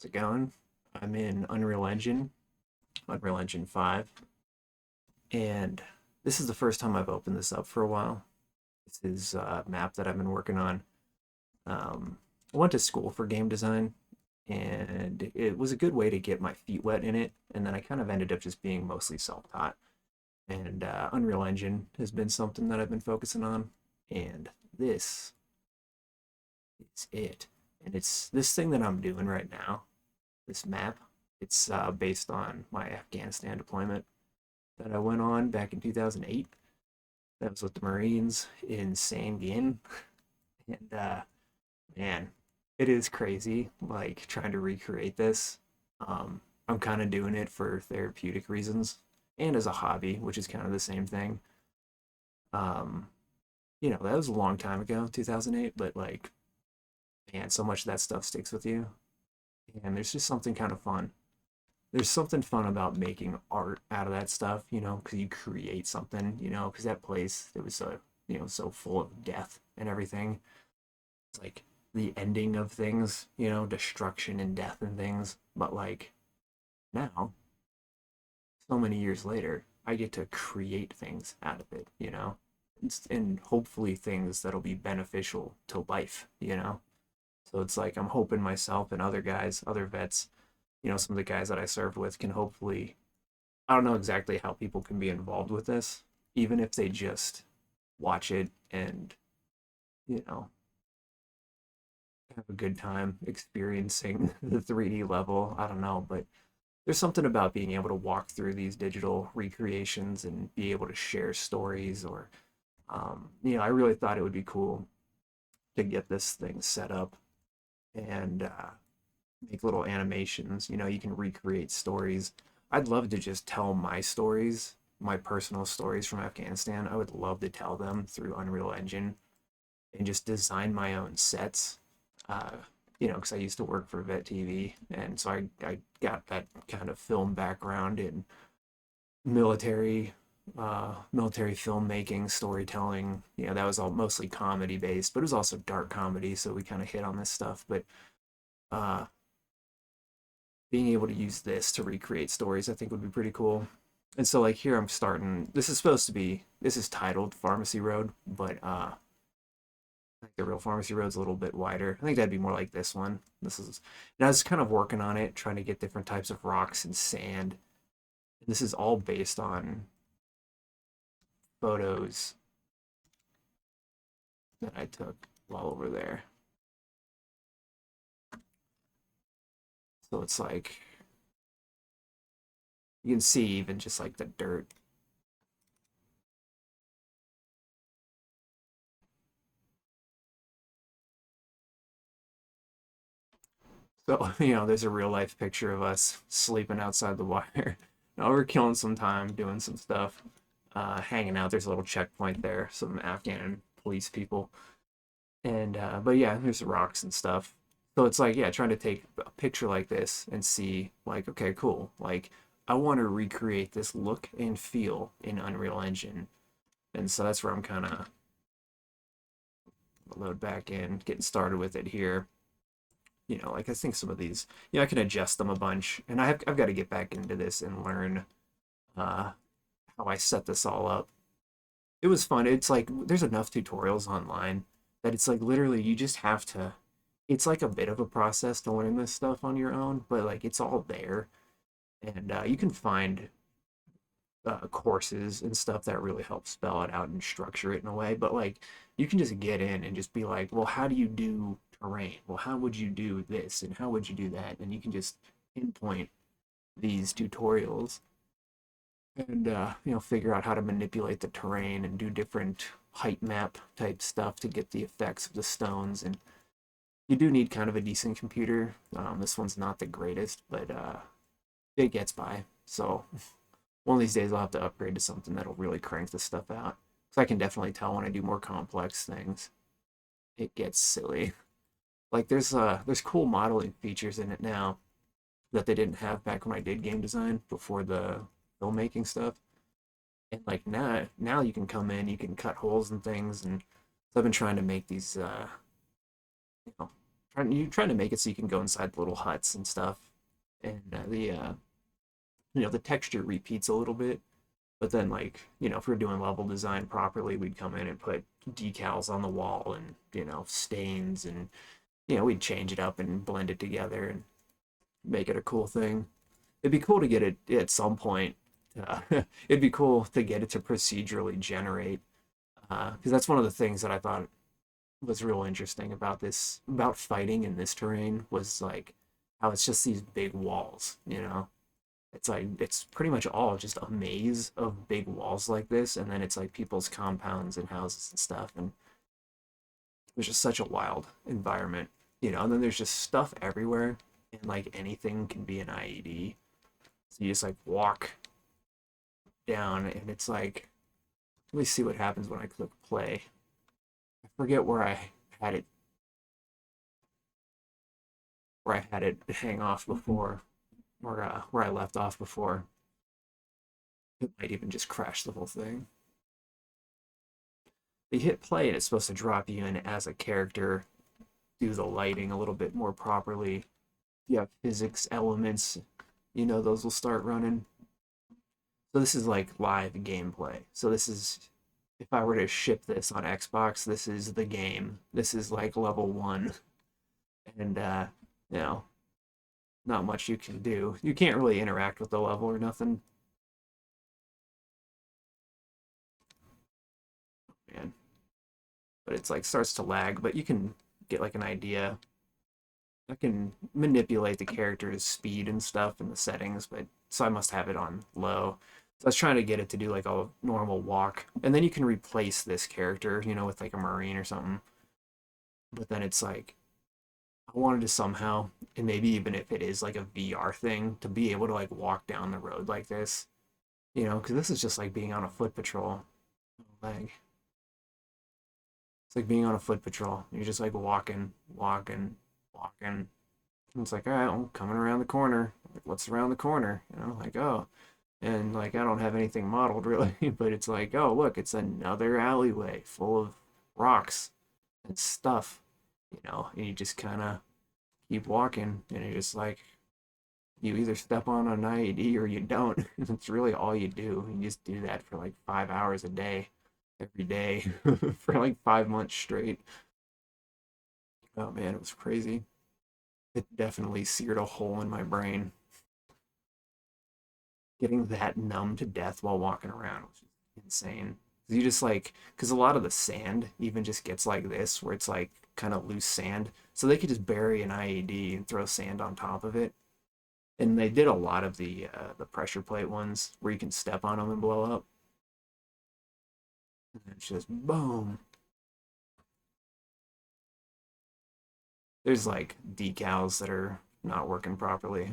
How's it going? I'm in Unreal Engine 5, and this is the first time I've opened this up for a while. This is a map that I've been working on. I went to school for game design, and it was a good way to get my feet wet in it, and then I kind of ended up just being mostly self-taught. And Unreal Engine has been something that I've been focusing on, and this is it. And it's this thing that I'm doing right now, this map. It's based on my Afghanistan deployment that I went on back in 2008. That was with the Marines in Sangin. And man, it is crazy, like trying to recreate this. I'm kind of doing it for therapeutic reasons and as a hobby, which is kind of the same thing. Um, that was a long time ago, 2008, but like, man, so much of that stuff sticks with you. And there's just something kind of fun. There's something fun about making art out of that stuff, because you create something, because that place, it was so, so full of death and everything. It's like the ending of things, destruction and death and things. But like now, so many years later, I get to create things out of it, and hopefully things that'll be beneficial to life. So it's like I'm hoping myself and other guys, other vets, some of the guys that I served with can hopefully, I don't know exactly how people can be involved with this, even if they just watch it and, you know, have a good time experiencing the 3D level. I don't know, but there's something about being able to walk through these digital recreations and be able to share stories or, I really thought it would be cool to get this thing set up and make little animations. You can recreate stories. I'd love to just tell my stories, my personal stories from Afghanistan. I would love to tell them through Unreal Engine and just design my own sets. Uh, because I used to work for Vet TV, and so I got that kind of film background in military military filmmaking, storytelling. That was all mostly comedy based, but it was also dark comedy, so we kind of hit on this stuff. But uh, being able to use this to recreate stories, I think would be pretty cool. And so like here I'm starting. This is titled Pharmacy Road, but I think the real Pharmacy Road's a little bit wider. I think that'd be more like this one. And I was kind of working on it, trying to get different types of rocks and sand. And this is all based on photos that I took while over there. So it's like you can see even just like the dirt. So, there's a real life picture of us sleeping outside the wire. No, we're killing some time, doing some stuff, hanging out. There's a little checkpoint there, some Afghan police people. And, but yeah, there's the rocks and stuff. So it's like, yeah, trying to take a picture like this and see, like, okay, cool. Like, I want to recreate this look and feel in Unreal Engine. And so that's where I'm kind of load back in, getting started with it here. Like I think some of these, I can adjust them a bunch, and I've got to get back into this and learn uh, how I set this all up. It was fun. It's like there's enough tutorials online that it's like literally you just have to. It's like a bit of a process to learn this stuff on your own, but like it's all there, and you can find courses and stuff that really help spell it out and structure it in a way. But like you can just get in and just be like, well, how do you do terrain? Well, how would you do this and how would you do that? And you can just pinpoint these tutorials and figure out how to manipulate the terrain and do different height map type stuff to get the effects of the stones. And you do need kind of a decent computer. This one's not the greatest, but it gets by. So one of these days I'll have to upgrade to something that'll really crank this stuff out. So I can definitely tell when I do more complex things, it gets silly. Like there's cool modeling features in it now that they didn't have back when I did game design before the filmmaking stuff. And like now you can come in, you can cut holes and things, and so I've been trying to make these you know trying to make it so you can go inside the little huts and stuff, and the texture repeats a little bit. But then, like, if we're doing level design properly, we'd come in and put decals on the wall and, stains, and, we'd change it up and blend it together and make it a cool thing. It'd be cool to get it at some point. It'd be cool to get it to procedurally generate, because that's one of the things that I thought was real interesting about about fighting in this terrain, was like how it's just these big walls. It's like it's pretty much all just a maze of big walls like this, and then it's like people's compounds and houses and stuff, and it's just such a wild environment. And then there's just stuff everywhere, and like anything can be an IED. So you just like walk down, and it's like, let me see what happens when I click play. I forget had it where I had it hang off before, where I left off before. It might even just crash the whole thing. You hit play and it's supposed to drop you in as a character, do the lighting a little bit more properly. You have physics elements, those will start running. So this is like live gameplay. So this is, if I were to ship this on Xbox, this is the game. This is like level 1. And, you know, not much you can do. You can't really interact with the level or nothing. Man. But it's like starts to lag, but you can get like an idea. I can manipulate the character's speed and stuff in the settings, but so I must have it on low. So I was trying to get it to do like a normal walk, and then you can replace this character, with like a Marine or something. But then it's like I wanted to somehow, and maybe even if it is like a VR thing, to be able to like walk down the road like this, because this is just like being on a foot patrol. Like it's like being on a foot patrol. You're just like walking, walking, walking. And it's like, all right, I'm coming around the corner. Like, what's around the corner? Like, oh. And like, I don't have anything modeled really, but it's like, oh, look, it's another alleyway full of rocks and stuff, and you just kind of keep walking, and you're just like, you either step on an IED or you don't. It's really all you do. You just do that for like 5 hours a day, every day, for like 5 months straight. Oh man, it was crazy. It definitely seared a hole in my brain. Getting that numb to death while walking around was just insane. You just like, because a lot of the sand even just gets like this, where it's like kind of loose sand. So they could just bury an IED and throw sand on top of it. And they did a lot of the pressure plate ones where you can step on them and blow up. And it's just boom. There's like decals that are not working properly.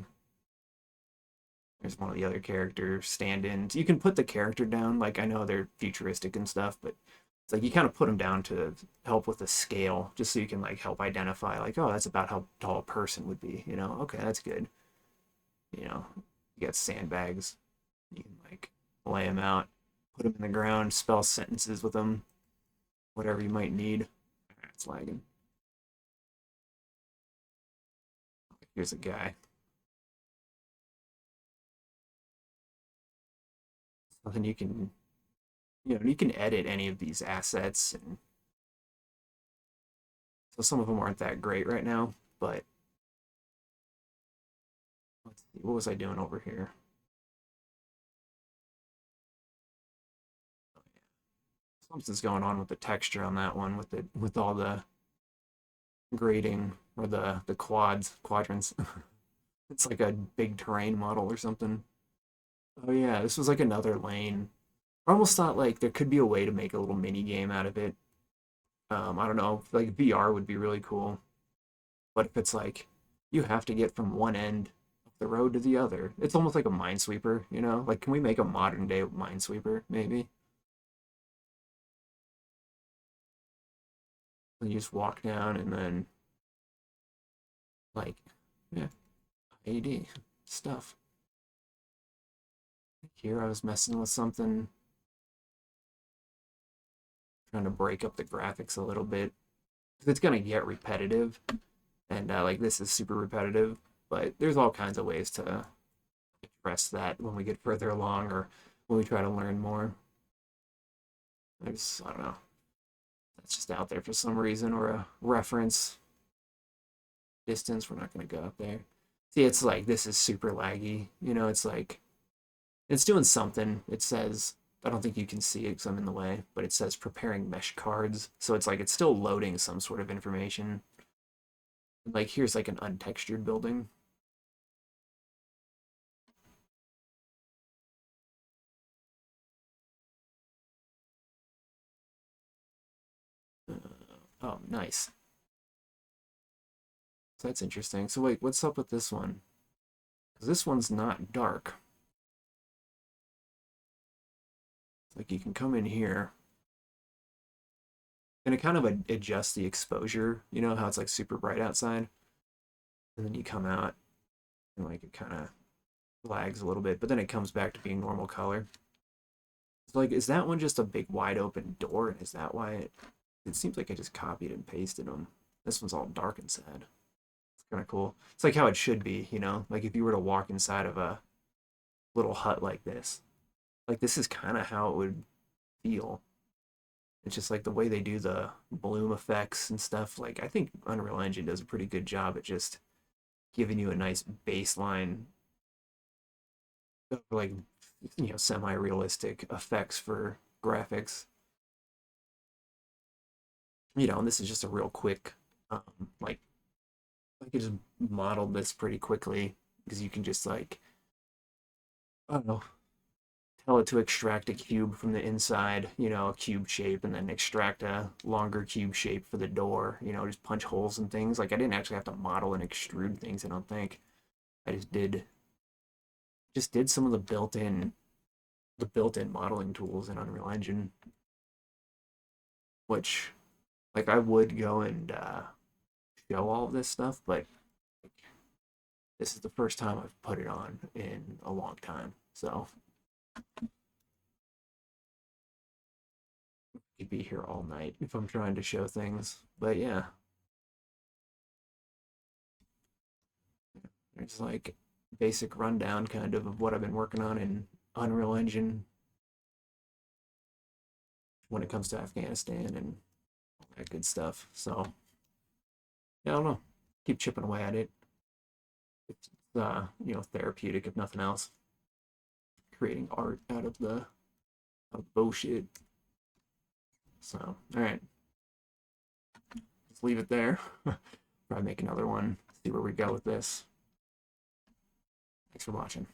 There's one of the other character stand-ins. You can put the character down. Like, I know they're futuristic and stuff, but it's like you kind of put them down to help with the scale, just so you can like help identify, like, oh, that's about how tall a person would be. Okay, that's good. You got sandbags. You can like lay them out, put them in the ground, spell sentences with them, whatever you might need. It's lagging. Here's a guy. So then you can edit any of these assets, and so some of them aren't that great right now, but let's see, what was I doing over here? Something's going on with the texture on that one, with all the grading, or the quadrants. It's like a big terrain model or something. Oh yeah, this was like another lane. I almost thought like there could be a way to make a little mini game out of it. I don't know, like VR would be really cool. But if it's like you have to get from one end of the road to the other, it's almost like a minesweeper. Like, can we make a modern day minesweeper, maybe? And you just walk down and then, like, yeah, AD stuff. Here I was messing with something, trying to break up the graphics a little bit. It's gonna get repetitive, And like this is super repetitive, but there's all kinds of ways to address that when we get further along or when we try to learn more. I don't know. That's just out there for some reason or a reference distance. We're not going to go up there. See, it's like this is super laggy. You know, it's like it's doing something. It says, I don't think you can see it because I'm in the way, but it says preparing mesh cards. So it's like it's still loading some sort of information. Like here's like an untextured building. Oh, nice. So that's interesting. So wait, what's up with this one? Because this one's not dark. Like you can come in here and it kind of adjusts the exposure. You know how it's like super bright outside, and then you come out and like it kind of lags a little bit, but then it comes back to being normal color. It's like, is that one just a big wide open door? And is that why it seems like I just copied and pasted them? This one's all dark inside. It's kind of cool. It's like how it should be, you know? Like if you were to walk inside of a little hut like this is kind of how it would feel. It's just like the way they do the bloom effects and stuff. Like I think Unreal Engine does a pretty good job at just giving you a nice baseline of like semi-realistic effects for graphics. You know, and this is just a real quick um like I could just model this pretty quickly because you can just like I don't know, tell it to extract a cube from the inside, a cube shape, and then extract a longer cube shape for the door, just punch holes and things. Like I didn't actually have to model and extrude things, I don't think. I just did some of the built-in modeling tools in Unreal Engine, which like I would go and show all of this stuff, but this is the first time I've put it on in a long time. So could be here all night if I'm trying to show things. But yeah, there's like basic rundown kind of what I've been working on in Unreal Engine when it comes to Afghanistan and all that good stuff. So yeah, I don't know. Keep chipping away at it. It's therapeutic if nothing else. Creating art out of bullshit. So all right, let's leave it there. Probably make another one. See where we go with this. Thanks for watching.